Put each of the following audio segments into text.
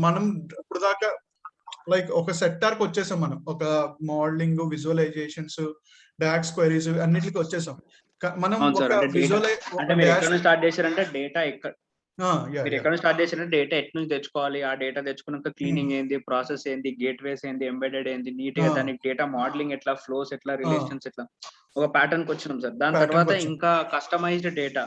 మనం ఇప్పుడు దాకా లైక్ ఒక సెక్టార్ కి వచ్చేసాం, మనం ఒక మోడలింగ్, విజువలైజేషన్స్, డాక్స్ క్వైరీస్ అన్నిటికి వచ్చేసాం. మనం ఒక అంటే మీరు ఎక్కడ నుంచి స్టార్ట్ చేశారంటే డేటా మీరు యా ఎక్కడ స్టార్ట్ చేశారంటే డేటా ఎట్ నుంచి తెచ్చుకోవాలి, ఆ డేటా తెచ్చుకున్నాక క్లీనింగ్ ఏంది, ప్రాసెస్ ఏంది, గేట్వేస్ ఏంది, ఎంబెడెడ్ ఏంది, నీట్ గా దానికి డేటా మోడలింగ్ ఎట్లా, ఫ్లోస్ ఎట్లా, రిలేషన్స్ ఎట్లా, ఒక ప్యాటర్న్ కి వచ్చినాం సార్. దాని తర్వాత ఇంకా కస్టమైజ్డ్ డేటా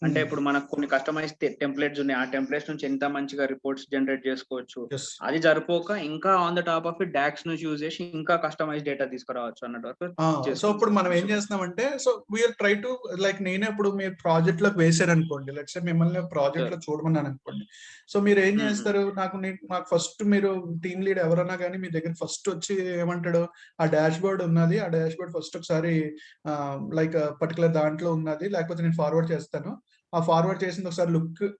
అంటే ఇప్పుడు మనకు కొన్ని కస్టమైజ్డ్ టెంప్లెట్స్ ఉన్నాయి, ఆ టెంప్లెట్స్ నుంచి ఎంత మంచిగా రిపోర్ట్స్ జనరేట్ చేసుకోవచ్చు. అది సరిపోక ఇంకా on the top of it DAX నుంచి యూజ్ చేసి ఇంకా కస్టమైజ్ డేటా తీసుకురావచ్చు అన్నట్టు వరకు. సో ఇప్పుడు మనం ఏం చేస్తున్నామంటే, so we're try to like, నేనే ఇప్పుడు మీరు ప్రాజెక్ట్ లోకి వేసారు అనుకోండి, లెట్స్ సే మిమ్మల్ని ప్రాజెక్ట్ లో చూడమన్నాను అనుకోండి. సో మీరు ఏం చేస్తారు, నాకు ఫస్ట్ మీరు టీమ్ లీడ్ ఎవరన్నా కానీ మీ దగ్గర ఫస్ట్ వచ్చి ఏమంటాడు, ఆ డాష్ బోర్డ్ ఉన్నది, ఆ డాష్ బోర్డ్ ఫస్ట్ ఒకసారి లైక్ పర్టికులర్ దాంట్లో ఉన్నది, లేకపోతే నేను ఫార్వర్డ్ చేస్తాను, ఆ ఫార్వర్డ్ చేసింది ఒకసారి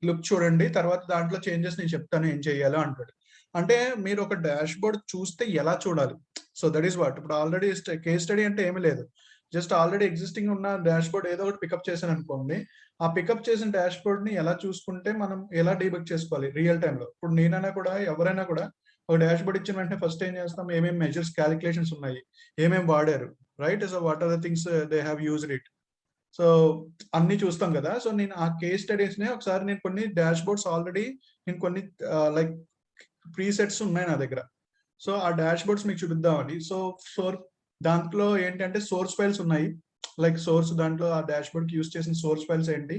లుక్ చూడండి, తర్వాత దాంట్లో చేంజెస్ నేను చెప్తాను ఏం చేయాలో అంటాడు. అంటే మీరు ఒక డాష్ బోర్డ్ చూస్తే ఎలా చూడాలి, సో దట్ ఈస్ వాట్. ఇప్పుడు ఆల్రెడీ కేస్ స్టడీ అంటే ఏమీ లేదు, జస్ట్ ఆల్రెడీ ఎగ్జిస్టింగ్ ఉన్న డాష్ బోర్డ్ ఏదో ఒకటి పికప్ చేశాను అనుకోండి, ఆ పికప్ చేసిన డాష్ బోర్డ్ ని ఎలా చూసుకుంటే మనం ఎలా డీబగ్ చేసుకోవాలి రియల్ టైమ్ లో. ఇప్పుడు నేనైనా కూడా ఎవరైనా కూడా ఒక డాష్ బోర్డ్ ఇచ్చిన వెంటనే ఫస్ట్ ఏం చేస్తాం, ఏమేమి మెజర్స్, క్యాలిక్యులేషన్స్ ఉన్నాయి, ఏమేమి వాడారు, right, so what are the things they have used it, so అన్ని చూస్తాం కదా. సో నేను ఆ కేస్ స్టడీస్ నే ఒకసారి, నేను కొన్ని డాష్ బోర్డ్స్ ఆల్రెడీ నేను కొన్ని లైక్ ప్రీసెట్స్ ఉన్నాయి నా దగ్గర, సో ఆ డాష్ బోర్డ్స్ మీకు చూపిద్దామని. సో దాంట్లో ఏంటంటే సోర్స్ ఫైల్స్ ఉన్నాయి, లైక్ సోర్స్ దాంట్లో ఆ డాష్ బోర్డ్ కి యూస్ చేసిన సోర్స్ ఫైల్స్ ఏంటి,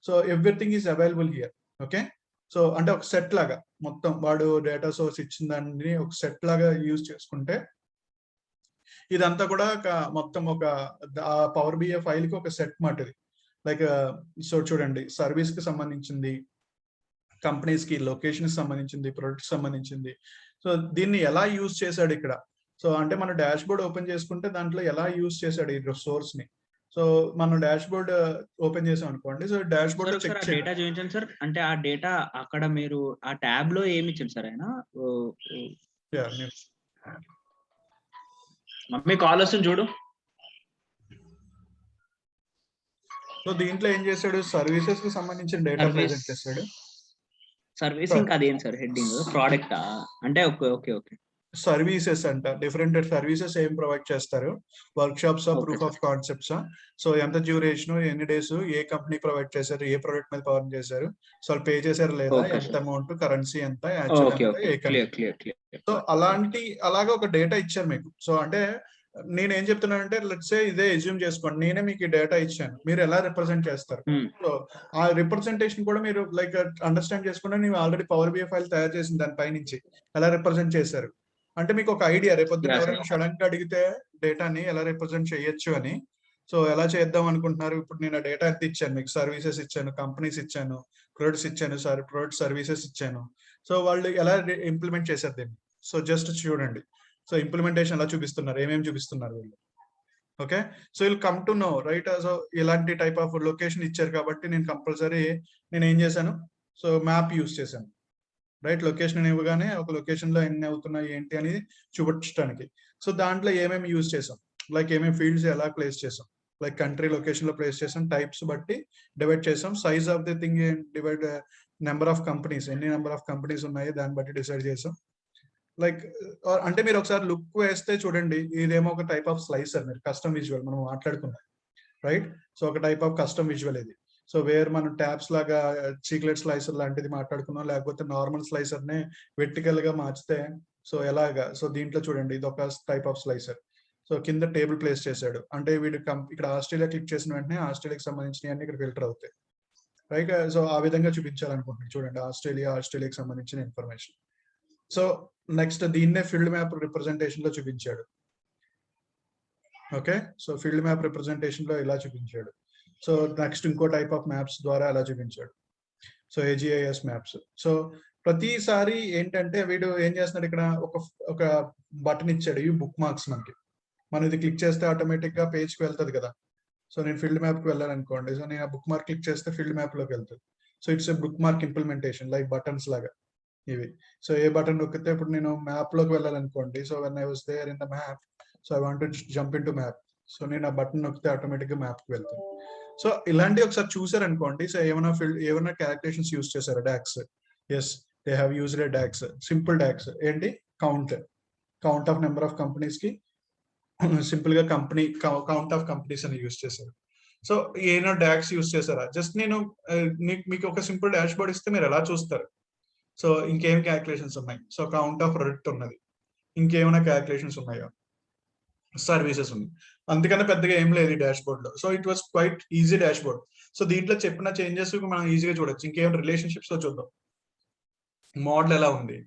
so everything is available here. Okay, so అంటే ఒక సెట్ లాగా మొత్తం వాడు డేటా సోర్స్ ఇచ్చిన దాన్ని ఒక సెట్ లాగా యూజ్ చేసుకుంటే ఇదంతా కూడా మొత్తం ఒక పవర్ బిఐ ఫైల్ కి ఒక సెట్ మాట ఇది. లైక్ సో చూడండి, సర్వీస్ కి సంబంధించింది, కంపెనీస్ కి, లొకేషన్ కి సంబంధించింది, ప్రొడక్ట్ సంబంధించింది. సో దీన్ని ఎలా యూజ్ చేశాడు ఇక్కడ, సో అంటే మన డాష్ బోర్డ్ ఓపెన్ చేసుకుంటే దాంట్లో ఎలా యూజ్ చేశాడు ఈ సోర్స్ ని. సో మనం డాష్ బోర్డ్ ఓపెన్ చేసాం అనుకోండి, సో డాష్ బోర్డ్ చెక్ చేయండి. డేటా చూపించండి సార్. అంటే ఆ డేటా అక్కడ మీరు ఆ ట్యాబ్ లో ఏమి ఇచ్చారు సార్ ఆయన? మమ్మీ కాల్ వస్తుంది చూడు. సో దీంట్లో ఏం చేశాడు, సర్వీసెస్ కి సంబంధించిన డేటా ప్రెజెంట్ చేశాడు. సర్వీసింగ్ అదేం సార్ హెడ్డింగ్, ప్రోడక్టా అంటే? ఓకే ఓకే ఓకే, సర్వీసెస్ అంట, డిఫరెంట్ సర్వీసెస్ ఏం ప్రొవైడ్ చేస్తారు, work shops, proof of concepts, so ఎంత డ్యూరేషన్, ఎన్ని డేస్, ఏ కంపెనీ ప్రొవైడ్ చేశారు, ఏ ప్రొడక్ట్ మీద పవర్ చేశారు, సో వాళ్ళు పే చేశారు లేదా, ఎంత అమౌంట్, కరెన్సీ ఎంత, సో అలాగా ఒక డేటా ఇచ్చారు మీకు. సో అంటే నేను ఏం చెప్తున్నానంటే, లెట్స్ సే ఇదే ఎజ్యూమ్ చేసుకోండి, నేనే మీకు ఈ డేటా ఇచ్చాను, మీరు ఎలా రిప్రజెంట్ చేస్తారు. సో ఆ రిప్రజెంటేషన్ కూడా మీరు లైక్ అండర్స్టాండ్ చేసుకుంటే, ನೀವು ఆల్రెడీ పవర్ బిఐ ఫైల్ తయారు చేసిన దానిపై నుంచి ఎలా రిప్రజెంట్ చేశారు అంటే మీకు ఒక ఐడియా, రేపొద్దున ఎవరైనా సడన్ గా అడిగితే డేటాని ఎలా రిప్రజెంట్ చేయొచ్చు అని, సో ఎలా చేద్దాం అనుకుంటున్నారు. ఇప్పుడు నేను ఆ డేటా ఎంత ఇచ్చాను మీకు, సర్వీసెస్ ఇచ్చాను, కంపెనీస్ ఇచ్చాను, ప్రొడక్ట్స్ ఇచ్చాను, ప్రొడక్ట్ సర్వీసెస్ ఇచ్చాను, సో వాళ్ళు ఎలా ఇంప్లిమెంట్ చేశారు దీన్ని. సో జస్ట్ చూడండి, సో ఇంప్లిమెంటేషన్ ఎలా చూపిస్తున్నారు, ఏమేమి చూపిస్తున్నారు వీళ్ళు. Okay, so will come to know right. So ఇలాంటి టైప్ ఆఫ్ లొకేషన్ ఇచ్చారు కాబట్టి నేను కంపల్సరీ నేను ఏం చేశాను, సో మ్యాప్ యూస్ చేశాను, రైట్. లొకేషన్ ఇవ్వగానే ఒక లొకేషన్ లో ఎన్ని అవుతున్నాయి ఏంటి అనేది చూపించడానికి. సో దాంట్లో ఏమేమి యూజ్ చేసాం, లైక్ ఏమేమి ఫీల్డ్స్ ఎలా ప్లేస్ చేసాం, లైక్ కంట్రీ లొకేషన్ లో ప్లేస్ చేసాం, టైప్స్ బట్టి డివైడ్ చేసాం, size of the thing divide, number of companies, ఎన్ని నెంబర్ ఆఫ్ కంపెనీస్ ఉన్నాయి దాన్ని బట్టి డిసైడ్ చేసాం. లైక్ అంటే మీరు ఒకసారి లుక్ వేస్తే చూడండి, ఇదేమో ఒక టైప్ ఆఫ్ స్లైసర్, మీరు కస్టమ్ విజువల్ మనం మాట్లాడుకున్నాం, రైట్. సో ఒక టైప్ ఆఫ్ కస్టమ్ విజువల్ ఇది. సో వేర్ మనం ట్యాబ్స్ లాగా చీక్లెట్ స్లైసర్ లాంటిది మాట్లాడుకున్నాం, లేకపోతే నార్మల్ స్లైసర్ నే వెర్టికల్ గా మార్చితే సో ఎలాగా. సో దీంట్లో చూడండి, ఇది ఒక టైప్ ఆఫ్ స్లైసర్. సో కింద టేబుల్ ప్లేస్ చేశాడు, అంటే వీడు ఇక్కడ ఆస్ట్రేలియా క్లిక్ చేసిన వెంటనే ఆస్ట్రేలియాకి సంబంధించిన అన్ని ఇక్కడ ఫిల్టర్ అవుతాయి, రైట్. సో ఆ విధంగా చూపించాలనుకుంటున్నాను, చూడండి ఆస్ట్రేలియాకి సంబంధించిన ఇన్ఫర్మేషన్. సో నెక్స్ట్ దీన్నే ఫీల్డ్ మ్యాప్ రిప్రజెంటేషన్ లో చూపించాడు. Okay, so field map representation లో ఇలా చూపించాడు. సో నెక్స్ట్ ఇంకో టైప్ ఆఫ్ మ్యాప్స్ ద్వారా అలా చూపించాడు, సో AGIS మ్యాప్స్. సో ప్రతిసారి ఏంటంటే వీడు ఏం చేస్తున్నాడు, ఇక్కడ ఒక బటన్ ఇచ్చాడు, ఈ బుక్ మార్క్స్ మనకి, మనం ఇది క్లిక్ చేస్తే ఆటోమేటిక్ గా పేజ్ కి వెళ్తుంది కదా. సో నేను ఫీల్డ్ మ్యాప్ కి వెళ్ళాలనుకోండి, సో నేను ఆ బుక్ మార్క్ క్లిక్ చేస్తే ఫీల్డ్ మ్యాప్ లోకి వెళ్తుంది. So it's a book mark implementation, like buttons లాగా ఇవి. సో ఏ బటన్ నొక్కితే, ఇప్పుడు నేను మ్యాప్ లోకి వెళ్ళాలనుకోండి, so when I was there in the map, so I want to jump in to map, so నేను ఆ బటన్ నొక్కితే ఆటోమేటిక్ గా మ్యాప్ కి వెళ్తాను. సో ఇలాంటి ఒకసారి చూసారనుకోండి, సో ఏమైనా క్యాలిక్యులేషన్స్ యూస్ చేశారు DAX, as they have used a DAX, simple DAX. ఏంటి? Count of number of companies కి సింపుల్ గా కౌంట్ ఆఫ్ కంపెనీస్ అని యూజ్ చేశారు. సో ఏమైనా డాక్స్ యూజ్ చేశారా? జస్ట్ నేను మీకు ఒక సింపుల్ డాష్ బోర్డ్ ఇస్తే మీరు ఎలా చూస్తారు? సో ఇంకేం క్యాలిక్యులేషన్స్ ఉన్నాయి? సో కౌంట్ ఆఫ్ ప్రొడక్ట్ ఉన్నది, ఇంకేమైనా క్యాలిక్యులేషన్స్ ఉన్నాయా? సర్వీసెస్ ఉంది. అందుకనే పెద్దగా ఏం లేదు ఈ డాష్ బోర్డ్ లో. So it was quite easy dash board. So దీంట్లో చెప్పిన చేంజెస్ మనం ఈజీగా చూడొచ్చు. ఇంకేం రిలేషన్షిప్స్ లో చూద్దాం, మోడల్ ఎలా ఉంది,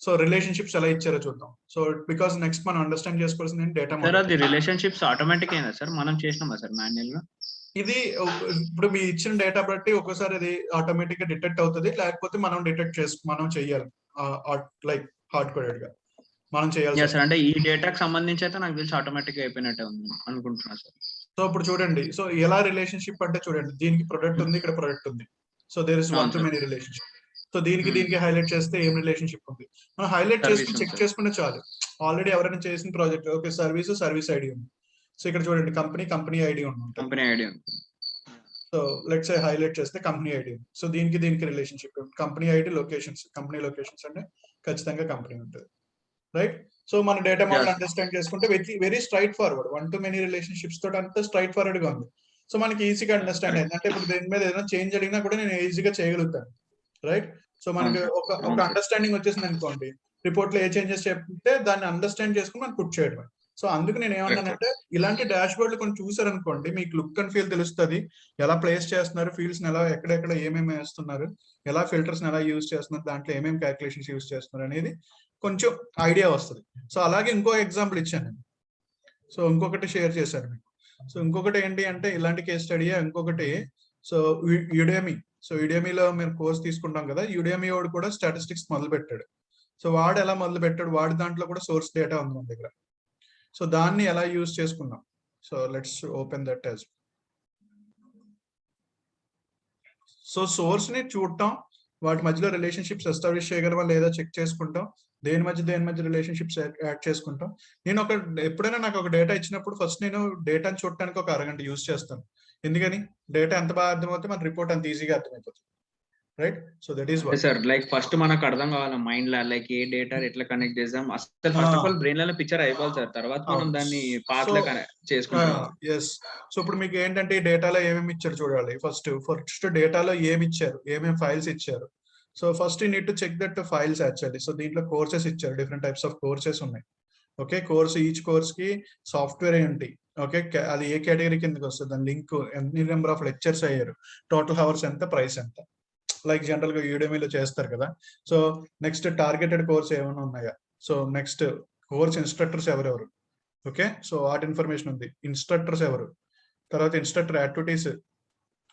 సో రిలేషన్షిప్స్ ఎలా ఇచ్చారో చూద్దాం. సో బికాస్ నెక్స్ట్ మనం అండర్స్టాండ్ చేసుకోవాల్సింది డేటా సార్. మోడల్. అది రిలేషన్షిప్స్ ఆటోమేటిక్ అయినా సార్, మనం చేసినామా సార్ మాన్యువల్ గా? ఇది ఇప్పుడు మీ ఇచ్చిన డేటా బట్టి ఒక్కోసారి అది ఆటోమేటిక్ గా డిటెక్ట్ అవుతుంది, లేకపోతే మనం డిటెక్ట్ మనం చెయ్యాలి లైక్ హార్డ్ కోడెడ్ గా మనం చేయాలి సార్. అంటే ఈ డేటాకి సంబంధించి అయితే నాకు తెలిసి ఆటోమేటిక్ గా అయిపోయినట్టే ఉంది అనుకుంటున్నా సార్. సో ఇప్పుడు చూడండి, సో ఎలా రిలేషన్షిప్ అంటే చూడండి, దీనికి ప్రొడక్ట్ ఉంది, ఇక్కడ ప్రొడక్ట్ ఉంది. So there is one to many relationship. So దీనికి హైలైట్ చేస్తే ఏం రిలేషన్షిప్ ఉంది, మనం హైలైట్ చేసుకుని చెక్ చేసుకుంటే చాలు. ఆల్రెడీ ఎవరైనా చేసిన ప్రాజెక్ట్, ఓకే సర్వీస్ ఐడి ఉంది. సో ఇక్కడ చూడండి కంపెనీ ఐడి ఉంటుంది. కంపెనీ ఐడి ఉంది. సో లెట్స్ సే హైలైట్ చేస్తే కంపెనీ ఐడి ఉంది. సో దీనికి relationship company ID, locations, company locations అంటే ఖచ్చితంగా కంపెనీ ఉంటుంది, రైట్? సో మన డేటా మోడల్ అండర్స్టాండ్ చేసుకుంటే very straight forward, one to many relationships తోటి అంతా స్ట్రైట్ ఫార్వర్డ్ గా ఉంది. సో మనకి ఈజీగా అండర్స్టాండ్ అయింది. అంటే ఇప్పుడు దీని మీద ఏదైనా చేంజ్ అడిగినా కూడా నేను ఈజీగా చేయగలుగుతాను, రైట్? సో మనకి ఒక అండర్స్టాండింగ్ వచ్చేసింది అనుకోండి, రిపోర్ట్ లో ఏ చేంజెస్ చెప్తే దాన్ని అండర్స్టాండ్ చేసుకుని మనం పుట్ చేయడం. సో అందుకు నేను ఏమన్నానంటే, ఇలాంటి డాష్ బోర్డులు కొన్ని చూసారనుకోండి, మీకు లుక్ అండ్ ఫీల్ తెలుస్తుంది, ఎలా ప్లేస్ చేస్తున్నారు, ఫీల్డ్స్ ఎలా ఎక్కడెక్కడ ఏమేమి వేస్తున్నారు, ఎలా ఫిల్టర్స్ ఎలా యూజ్ చేస్తున్నారు, దాంట్లో ఏమేమి క్యాలిక్యులేషన్స్ యూజ్ చేస్తున్నారు అనేది కొంచెం ఐడియా వస్తుంది. సో అలాగే ఇంకో ఎగ్జాంపుల్ ఇచ్చాను నేను. సో ఇంకొకటి షేర్ చేశాను మీకు. సో ఇంకొకటి ఏంటి అంటే ఇలాంటి కేస్ స్టడీ. ఇంకొకటి సో యుడెమీ. సో యుడెమీలో మేము కోర్స్ తీసుకుంటాం కదా, యుడెమీ వాడు కూడా స్టాటిస్టిక్స్ మొదలు పెట్టాడు. సో వాడు ఎలా మొదలు పెట్టాడు, వాడి దాంట్లో కూడా సోర్స్ డేటా ఉంది మన దగ్గర. సో దాన్ని ఎలా యూజ్ చేసుకున్నాం. So let's open that as. So source ని చూడటం, వాటి మధ్యలో రిలేషన్షిప్స్ ఎస్టాబ్లిష్ చేయగలమా లేదా చెక్ చేసుకుంటాం, దేని మధ్య రిలేషన్షిప్స్ యాడ్ చేసుకుంటాం. నేను ఎప్పుడైనా నాకు ఒక డేటా ఇచ్చినప్పుడు ఫస్ట్ నేను డేటాని చూడటానికి ఒక అరగంట యూజ్ చేస్తాను. ఎందుకని? డేటా ఎంత బాగా అర్థమవుతే మన రిపోర్ట్ అంత ఈజీగా అర్థమైపోతుంది, right? So that is what sir. Like first మనకు అర్థం కావాలి మైండ్ లో, లైక్ ఏ డేటా ఎట్లా కనెక్ట్ చేద్దాం. అసలు ఫస్ట్ ఆఫ్ ఆల్ బ్రెయిన్ లో పిక్చర్ అయిపోవాలి సార్, తర్వాత మనం దాన్ని పాత్ లో చేసుకుంటాం. ఎస్. సో ఇప్పుడు మీకు ఏంటంటే ఈ డేటాలో ఏమేమి ఇచ్చారు చూడాలి. ఫస్ట్ డేటాలో ఏమి ఇచ్చారు, ఏమేమి ఫైల్స్ ఇచ్చారు. So first you need to check that files actually. So దీంట్లో కోర్సెస్ ఇచ్చారు, డిఫరెంట్ టైప్స్ ఆఫ్ కోర్సెస్ ఉన్నాయి. ఓకే, కోర్స్ ఈచ్ కోర్స్ కి సాఫ్ట్వేర్ ఏంటి, ఓకే అది ఏ కేటగిరీ కిందకి వస్తుంది, దాని లింక్, ఎన్ని నెంబర్ ఆఫ్ లెక్చర్స్ అయ్యారు, టోటల్ అవర్స్ ఎంత, ప్రైస్ ఎంత, లైక్ జనరల్ గా యూడెమీలో చేస్తారు కదా. సో నెక్స్ట్ టార్గెటెడ్ కోర్స్ ఏమైనా ఉన్నాయా, సో నెక్స్ట్ కోర్స్ ఇన్స్ట్రక్టర్స్ ఎవరెవరు, ఓకే సో వాటి ఇన్ఫర్మేషన్ ఉంది. ఇన్స్ట్రక్టర్స్ ఎవరు, తర్వాత ఇన్స్ట్రక్టర్ యాక్టివిటీస్,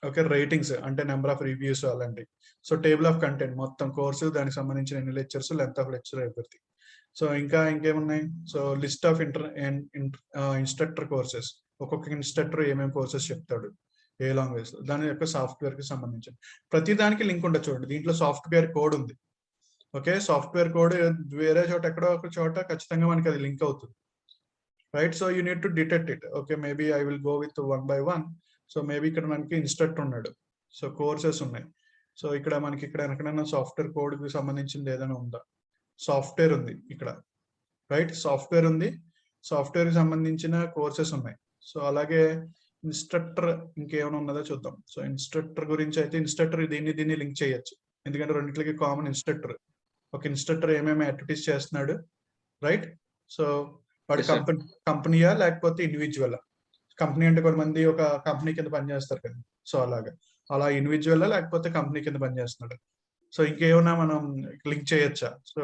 ఓకే రేటింగ్స్ అంటే నెంబర్ ఆఫ్ రివ్యూస్ అలాంటి. సో టేబుల్ ఆఫ్ కంటెంట్ మొత్తం కోర్సు, దానికి సంబంధించిన ఎన్ని లెక్చర్స్, లెంత్ ఆఫ్ లెక్చర్ ఎవరిది. సో ఇంకేమున్నాయి, so list of instructor courses, ఒక్కొక్క ఇన్స్ట్రక్టర్ ఏమేమి కోర్సెస్ చెప్తాడు, ఏ లాంగ్వేజ్, దాని యొక్క సాఫ్ట్వేర్ కి సంబంధించి ప్రతి దానికి లింక్ ఉండదు. చూడండి దీంట్లో సాఫ్ట్వేర్ కోడ్ ఉంది, ఓకే సాఫ్ట్వేర్ కోడ్ వేరే చోట ఎక్కడో ఒక చోట ఖచ్చితంగా మనకి అది లింక్ అవుతుంది, right? So you need to detect it. Okay maybe I will go with 1 by 1. So maybe ఇక్కడ మనకి ఇన్స్ట్రక్టర్ ఉన్నాడు, సో కోర్సెస్ ఉన్నాయి. సో ఇక్కడ మనకి ఇక్కడ ఎక్కడైనా సాఫ్ట్వేర్ కోడ్ కి సంబంధించింది ఏదైనా ఉందా, సాఫ్ట్వేర్ ఉంది ఇక్కడ, రైట్? సాఫ్ట్వేర్ ఉంది, సాఫ్ట్వేర్ కి సంబంధించిన కోర్సెస్ ఉన్నాయి. సో అలాగే ఇన్స్ట్రక్టర్ ఇంకేమైనా ఉన్నదో చూద్దాం. సో ఇన్స్ట్రక్టర్ గురించి అయితే ఇన్స్ట్రక్టర్ దీన్ని లింక్ చేయొచ్చు, ఎందుకంటే రెండింటికి కామన్ ఇన్స్ట్రక్టర్. ఒక ఇన్స్ట్రక్టర్ ఏమేమి యాక్టివిటీస్ చేస్తున్నాడు, రైట్? సో వాడి కంపెనీయా లేకపోతే ఇండివిజువల్. కంపెనీ అంటే కొంతమంది ఒక కంపెనీ కింద పనిచేస్తారు కదా, సో అలా ఇండివిజువల్ లేకపోతే కంపెనీ కింద పనిచేస్తున్నాడు. సో ఇంకేమైనా మనం లింక్ చేయొచ్చా, సో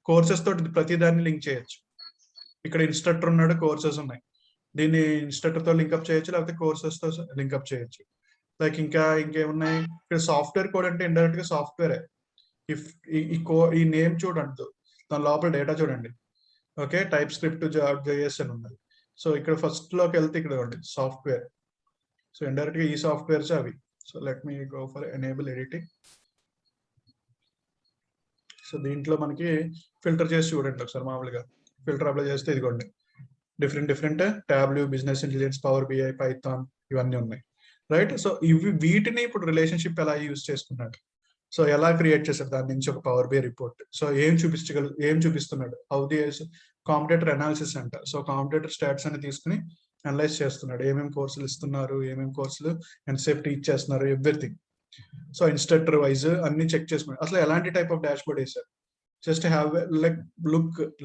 కోర్సెస్ తోటి ప్రతి దాన్ని లింక్ చేయొచ్చు. ఇక్కడ ఇన్స్ట్రక్టర్ ఉన్నాడు, కోర్సెస్ ఉన్నాయి, దీన్ని ఇన్స్ట్రక్టర్ తో లింక్అప్ చేయొచ్చు, లేకపోతే కోర్సెస్ తో లింక్అప్ చేయొచ్చు. లైక్ ఇంకేమున్నాయి, ఇక్కడ సాఫ్ట్వేర్ కోడ్ అంటే ఇండైరెక్ట్ గా సాఫ్ట్వేరే. ఈ నేమ్ చూడండి, దాని లోపల డేటా చూడండి, ఓకే టైప్ స్క్రిప్ట్ JS అని ఉన్నది. సో ఇక్కడ ఫస్ట్ లోకి వెళ్తే ఇక్కడ ఉంది సాఫ్ట్వేర్. సో ఇండైరెక్ట్ గా ఈ సాఫ్ట్వేర్స్ అవి. So let me go for enable editing. So దీంట్లో మనకి ఫిల్టర్ చేసి చూడండి ఒకసారి. మామూలుగా ఫిల్టర్ అప్లై చేస్తే ఇదిగోండి డిఫరెంట్ ట్యాబ్లు, business intelligence, power BI, Python ఇవన్నీ ఉన్నాయి, రైట్? సో వీటిని ఇప్పుడు రిలేషన్షిప్ ఎలా యూజ్ చేసుకున్నాడు. సో ఎలా క్రియేట్ చేశారు దాని నుంచి ఒక పవర్ బి రిపోర్ట్. సో ఏం చూపిస్తున్నాడు, హౌ ది కాంపిటేటర్ అనాలిసిస్ అంట. సో కాంపిటేటర్ స్టాట్స్ అని తీసుకుని అనలైజ్ చేస్తున్నాడు, ఏమేమి కోర్సులు ఇస్తున్నారు, ఏమేమి కోర్సులు ఎంతసేపు టీచ్ చేస్తున్నారు, ఎవ్రీథింగ్. సో ఇన్స్ట్రక్టర్ వైజ్ అన్ని చెక్ చేసుకున్నాడు. అసలు ఎలాంటి టైప్ ఆఫ్ డాష్ బోర్డ్ వేశారు, just have like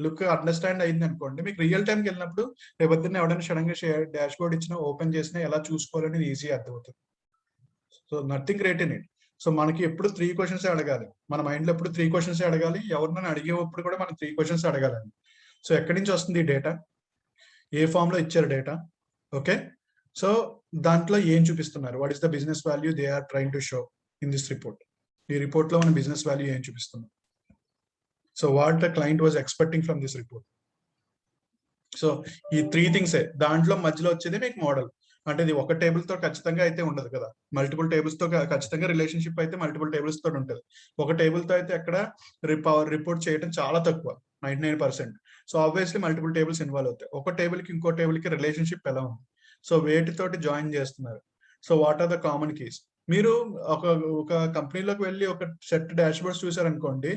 look understand అయింది అనుకోండి, మీకు రియల్ టైంకి వెళ్ళినప్పుడు రేపొద్దున్న ఎవరైనా సడన్ గా డాష్ బోర్డ్ ఇచ్చినా ఓపెన్ చేసినా ఎలా చూసుకోవాలని ఈజీ అర్థమవుతుంది. So nothing great in it. So మనకి ఎప్పుడు 3 క్వశ్చన్స్ అడగాలి, మన మైండ్ లో ఎప్పుడు 3 క్వశ్చన్స్ అడగాలి, ఎవరినైనా అడిగేటప్పుడు కూడా మనం 3 క్వశ్చన్స్ అడగాలండి. సో ఎక్కడి నుంచి వస్తుంది డేటా, ఏ ఫామ్ లో ఇచ్చారు డేటా, ఓకే. సో దాంట్లో ఏం చూపిస్తున్నారు, what is the business value they are trying to show in this report. ఈ రిపోర్ట్ లో మన బిజినెస్ వాల్యూ ఏం చూపిస్తున్నాం. So what the client was expecting from this report. So ఈ 3 థింగ్సే. దాంట్లో మధ్యలో వచ్చేది మీకు మోడల్. అంటే ఇది ఒక టేబుల్ తో ఖచ్చితంగా అయితే ఉండదు కదా, మల్టిపుల్ టేబుల్స్ తో ఖచ్చితంగా రిలేషన్షిప్ అయితే మల్టిపుల్ టేబుల్స్ తో ఉంటుంది. ఒక టేబుల్ తో అయితే అక్కడ రిపోర్ట్ చేయడం చాలా తక్కువ, 99%. So obviously multiple tables involve అవుతాయి. ఒక టేబుల్ కి ఇంకో టేబుల్ కి రిలేషన్షిప్ ఎలా ఉంది, సో వేటితోటి జాయిన్ చేస్తున్నారు, so what are the common keys. మీరు ఒక కంపెనీలోకి వెళ్ళి ఒక సెట్ డాష్ బోర్డ్స్ చూసారనుకోండి,